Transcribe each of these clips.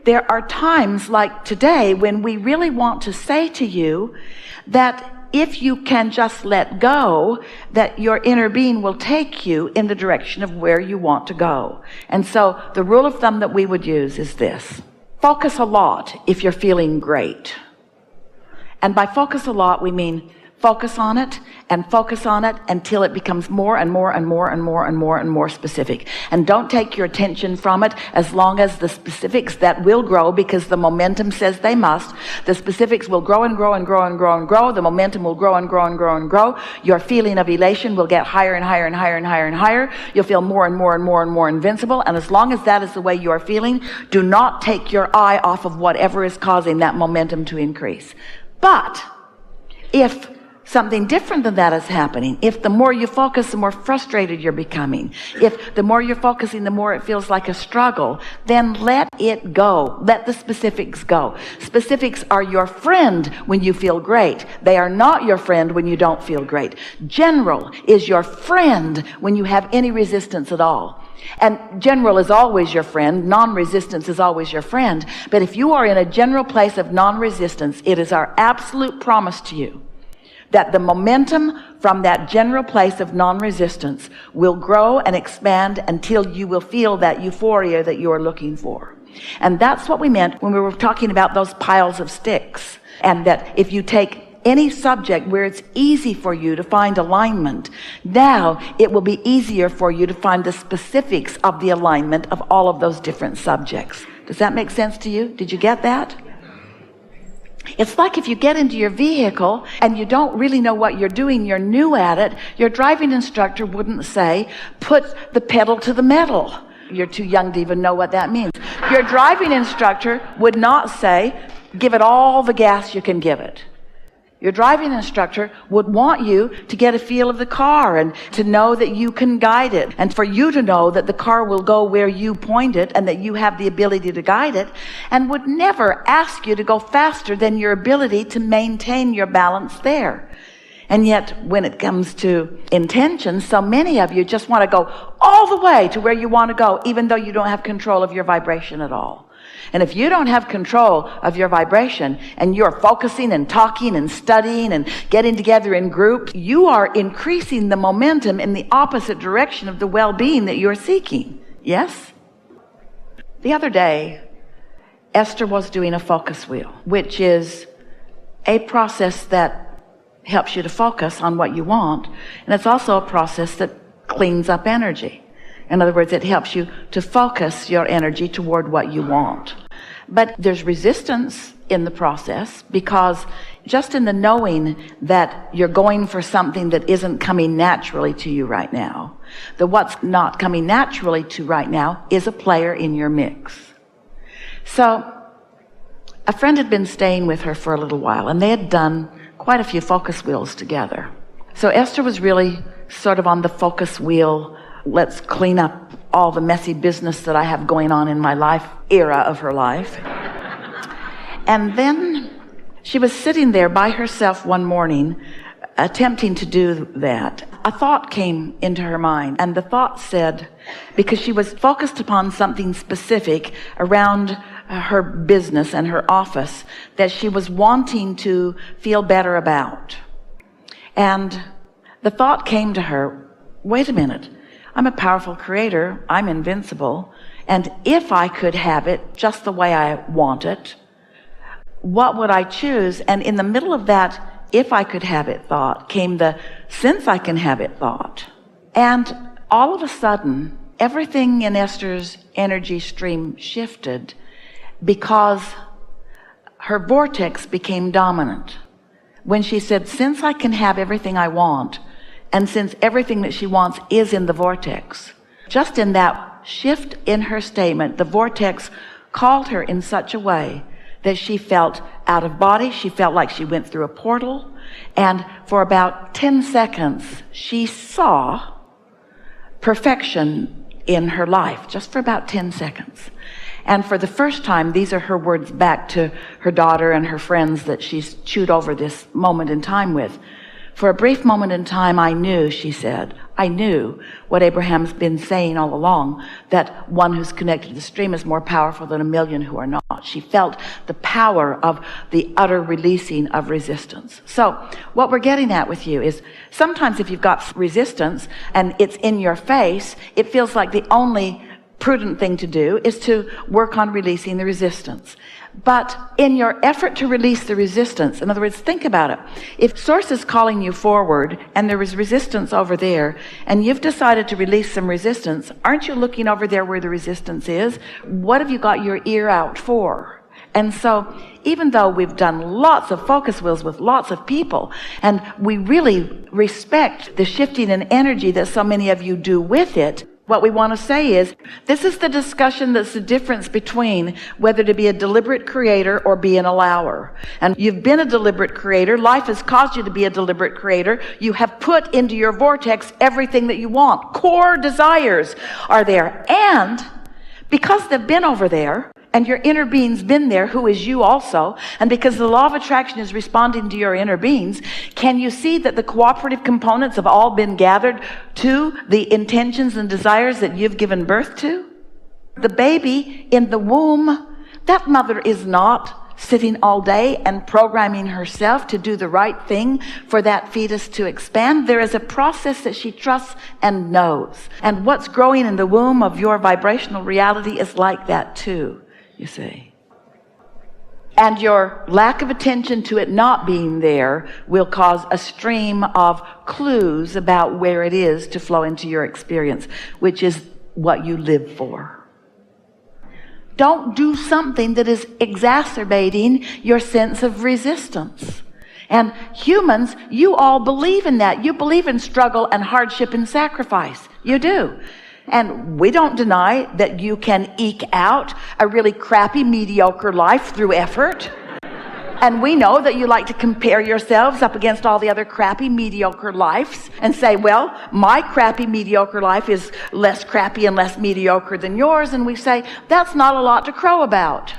there are times like today when we really want to say to you that if you can just let go, that your inner being will take you in the direction of where you want to go. And so the rule of thumb that we would use is this: focus a lot if you're feeling great. And by focus a lot, we mean focus on it until it becomes more and more and more and more and more and more specific. And don't take your attention from it as long as the specifics that will grow, because the momentum says they must. The specifics will grow and grow and grow and grow and grow. The momentum will grow and grow and grow and grow. Your feeling of elation will get higher and higher and higher and higher and higher. You'll feel more and more and more and more invincible. And as long as that is the way you are feeling, do not take your eye off of whatever is causing that momentum to increase. But if something different than that is happening, if the more you focus, the more frustrated you're becoming, if the more you're focusing, the more it feels like a struggle, then let it go. Let the specifics go. Specifics are your friend when you feel great. They are not your friend when you don't feel great. General is your friend when you have any resistance at all. And general is always your friend. Non-resistance is always your friend. But if you are in a general place of non-resistance, it is our absolute promise to you that the momentum from that general place of non-resistance will grow and expand until you will feel that euphoria that you are looking for. And that's what we meant when we were talking about those piles of sticks. And that if you take any subject where it's easy for you to find alignment, now it will be easier for you to find the specifics of the alignment of all of those different subjects. Does that make sense to you? Did you get that? It's like if you get into your vehicle and you don't really know what you're doing, you're new at it, your driving instructor wouldn't say, put the pedal to the metal. You're too young to even know what that means. Your driving instructor would not say, give it all the gas you can give it. Your driving instructor would want you to get a feel of the car and to know that you can guide it, and for you to know that the car will go where you point it and that you have the ability to guide it, and would never ask you to go faster than your ability to maintain your balance there. And yet when it comes to intention, so many of you just want to go all the way to where you want to go, even though you don't have control of your vibration at all. And if you don't have control of your vibration and you're focusing and talking and studying and getting together in groups, you are increasing the momentum in the opposite direction of the well-being that you're seeking. Yes? The other day, Esther was doing a focus wheel, which is a process that helps you to focus on what you want. And it's also a process that cleans up energy. In other words, it helps you to focus your energy toward what you want. But there's resistance in the process, because just in the knowing that you're going for something that isn't coming naturally to you right now, that what's not coming naturally to right now is a player in your mix. So a friend had been staying with her for a little while, and they had done quite a few focus wheels together. So Esther was really sort of on the focus wheel, let's clean up all the messy business that I have going on in my life era of her life. And then she was sitting there by herself one morning, attempting to do that. A thought came into her mind, and the thought said, because she was focused upon something specific around her business and her office that she was wanting to feel better about. And the thought came to her, wait a minute, I'm a powerful creator, I'm invincible, and if I could have it just the way I want it, what would I choose? And in the middle of that if I could have it thought came the since I can have it thought. And all of a sudden, everything in Esther's energy stream shifted, because her vortex became dominant. When she said, since I can have everything I want, and since everything that she wants is in the vortex, just in that shift in her statement, the vortex called her in such a way that she felt out of body. She felt like she went through a portal. And for about 10 seconds, she saw perfection in her life, just for about 10 seconds. And for the first time, these are her words back to her daughter and her friends that she's chewed over this moment in time with. For a brief moment in time, I knew, she said, I knew what Abraham's been saying all along, that one who's connected to the stream is more powerful than a million who are not. She felt the power of the utter releasing of resistance. So what we're getting at with you is sometimes if you've got resistance and it's in your face, it feels like the only prudent thing to do is to work on releasing the resistance. But in your effort to release the resistance, in other words, think about it. If Source is calling you forward and there is resistance over there and you've decided to release some resistance, aren't you looking over there where the resistance is? What have you got your ear out for? And so even though we've done lots of focus wheels with lots of people and we really respect the shifting in energy that so many of you do with it, what we want to say is, this is the discussion that's the difference between whether to be a deliberate creator or be an allower. And you've been a deliberate creator. Life has caused you to be a deliberate creator. You have put into your vortex everything that you want. Core desires are there. And because they've been over there, and your inner being's been there, who is you also, and because the law of attraction is responding to your inner beings, can you see that the cooperative components have all been gathered to the intentions and desires that you've given birth to? The baby in the womb, that mother is not sitting all day and programming herself to do the right thing for that fetus to expand. There is a process that she trusts and knows. And what's growing in the womb of your vibrational reality is like that too. You see. And your lack of attention to it not being there will cause a stream of clues about where it is to flow into your experience, which is what you live for. Don't do something that is exacerbating your sense of resistance. And humans, you all believe in that. You believe in struggle and hardship and sacrifice. You do. And we don't deny that you can eke out a really crappy, mediocre life through effort. And we know that you like to compare yourselves up against all the other crappy, mediocre lives and say, well, my crappy, mediocre life is less crappy and less mediocre than yours. And we say, that's not a lot to crow about.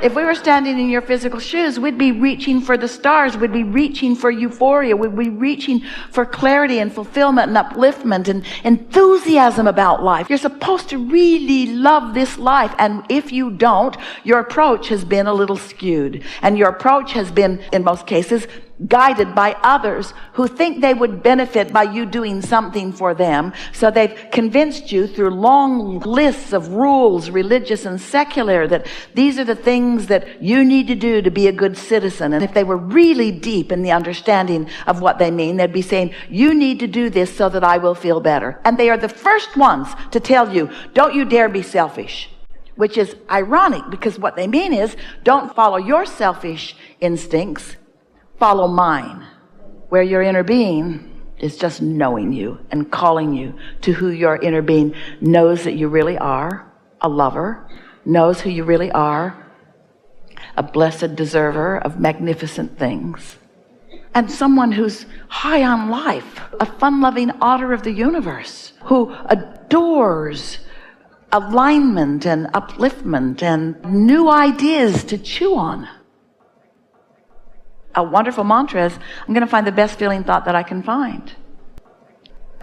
If we were standing in your physical shoes, we'd be reaching for the stars. We'd be reaching for euphoria. We'd be reaching for clarity and fulfillment and upliftment and enthusiasm about life. You're supposed to really love this life. And if you don't, your approach has been a little skewed. And your approach has been, in most cases, guided by others who think they would benefit by you doing something for them. So they've convinced you through long lists of rules, religious and secular, that these are the things that you need to do to be a good citizen. And if they were really deep in the understanding of what they mean, they'd be saying, you need to do this so that I will feel better. And they are the first ones to tell you, don't you dare be selfish. Which is ironic, because what they mean is, don't follow your selfish instincts, follow mine, where your inner being is just knowing you and calling you to who your inner being knows that you really are, a lover, knows who you really are, a blessed deserver of magnificent things, and someone who's high on life, a fun-loving otter of the universe, who adores alignment and upliftment and new ideas to chew on. A wonderful mantra is, I'm going to find the best feeling thought that I can find.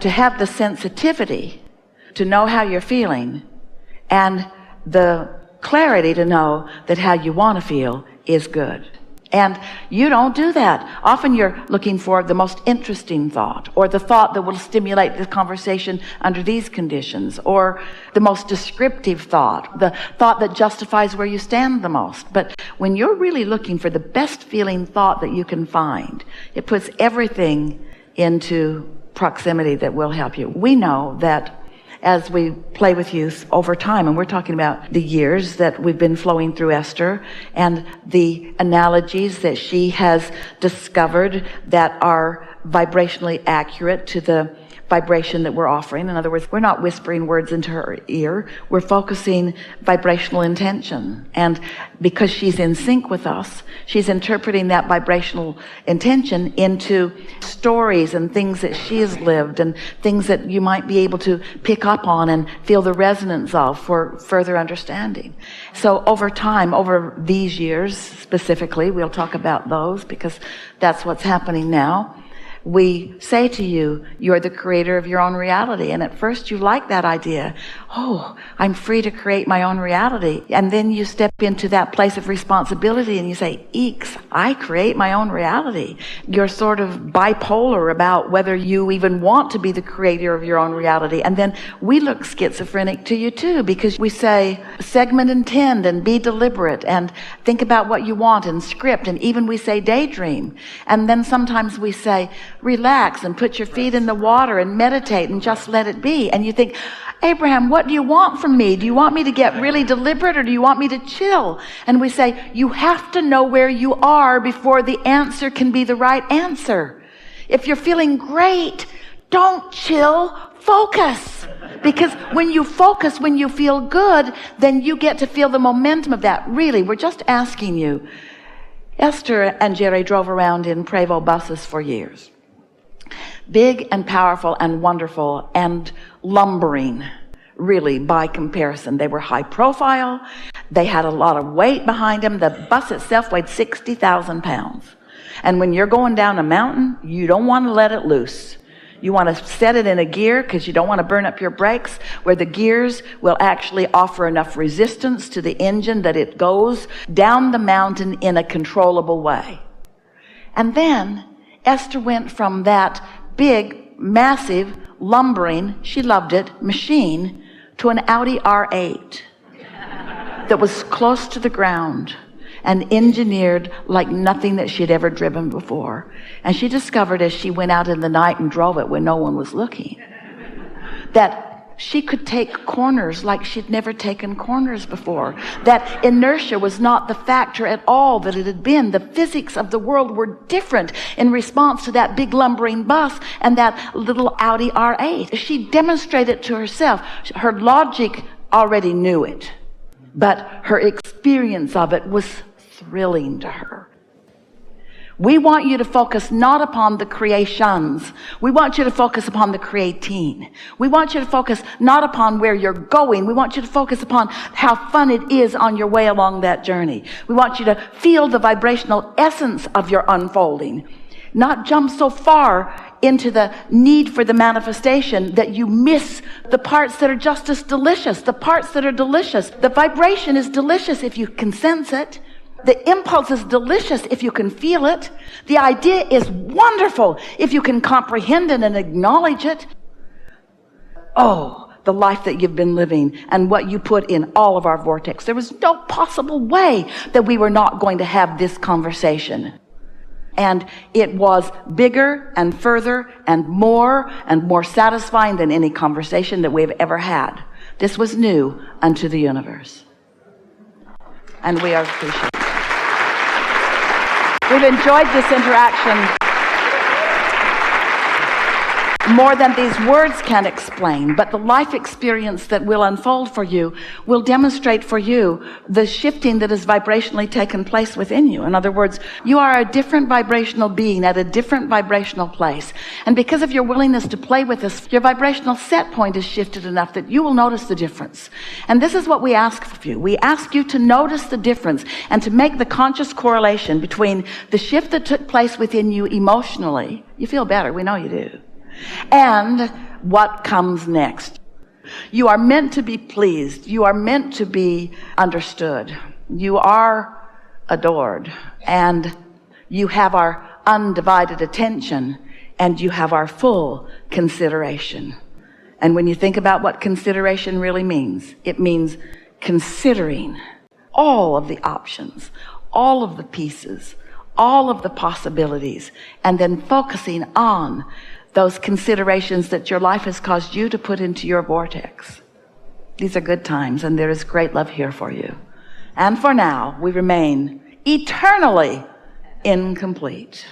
To have the sensitivity to know how you're feeling and the clarity to know that how you want to feel is good. And you don't do that. Often you're looking for the most interesting thought, or the thought that will stimulate the conversation under these conditions, or the most descriptive thought, the thought that justifies where you stand the most. But when you're really looking for the best feeling thought that you can find, it puts everything into proximity that will help you. We know that as we play with youth over time, and we're talking about the years that we've been flowing through Esther and the analogies that she has discovered that are vibrationally accurate to the vibration that we're offering. In other words, we're not whispering words into her ear. We're focusing vibrational intention. And because she's in sync with us, she's interpreting that vibrational intention into stories and things that she has lived and things that you might be able to pick up on and feel the resonance of for further understanding. So over time, over these years specifically, we'll talk about those because that's what's happening now. we say to you, you're the creator of your own reality. And at first you like that idea. Oh, I'm free to create my own reality. And then you step into that place of responsibility and you say, Hicks, I create my own reality. You're sort of bipolar about whether you even want to be the creator of your own reality. And then we look schizophrenic to you too, because we say, segment intend and be deliberate and think about what you want and script. And even we say daydream. And then sometimes we say, relax and put your feet in the water and meditate and just let it be. And you think, Abraham, what do you want from me? Do you want me to get really deliberate or do you want me to chill? And we say, you have to know where you are before the answer can be the right answer. If you're feeling great, don't chill, focus. Because when you focus, when you feel good, then you get to feel the momentum of that. Really, we're just asking you. Esther and Jerry drove around in Prevost buses for years. Big and powerful and wonderful and lumbering, really, by comparison. They were high profile. They had a lot of weight behind them. The bus itself weighed 60,000 pounds. And when you're going down a mountain, you don't want to let it loose. You want to set it in a gear because you don't want to burn up your brakes, where the gears will actually offer enough resistance to the engine that it goes down the mountain in a controllable way. And then Esther went from that big, massive, lumbering, she loved it, machine to an Audi R8 that was close to the ground and engineered like nothing that she'd ever driven before. And she discovered as she went out in the night and drove it when no one was looking, that she could take corners like she'd never taken corners before. That inertia was not the factor at all that it had been. The physics of the world were different in response to that big lumbering bus and that little Audi R8. She demonstrated to herself. Her logic already knew it, but her experience of it was thrilling to her. We want you to focus not upon the creations. We want you to focus upon the creating. We want you to focus not upon where you're going. We want you to focus upon how fun it is on your way along that journey. We want you to feel the vibrational essence of your unfolding. Not jump so far into the need for the manifestation that you miss the parts that are just as delicious, the parts that are delicious. The vibration is delicious if you can sense it. The impulse is delicious if you can feel it. The idea is wonderful if you can comprehend it and acknowledge it. Oh, the life that you've been living and what you put in all of our vortex. There was no possible way that we were not going to have this conversation. And it was bigger and further and more satisfying than any conversation that we've ever had. This was new unto the universe. And we are appreciative. We've enjoyed this interaction more than these words can explain, but the life experience that will unfold for you will demonstrate for you the shifting that has vibrationally taken place within you. In other words, you are a different vibrational being at a different vibrational place. And because of your willingness to play with this, your vibrational set point is shifted enough that you will notice the difference. And this is what we ask of you. We ask you to notice the difference and to make the conscious correlation between the shift that took place within you emotionally. You feel better, we know you do. And what comes next. You are meant to be pleased. You are meant to be understood. You are adored. And you have our undivided attention. And you have our full consideration. And when you think about what consideration really means, it means considering all of the options, all of the pieces, all of the possibilities, and then focusing on those considerations that your life has caused you to put into your vortex. These are good times, and there is great love here for you. And for now, we remain eternally incomplete.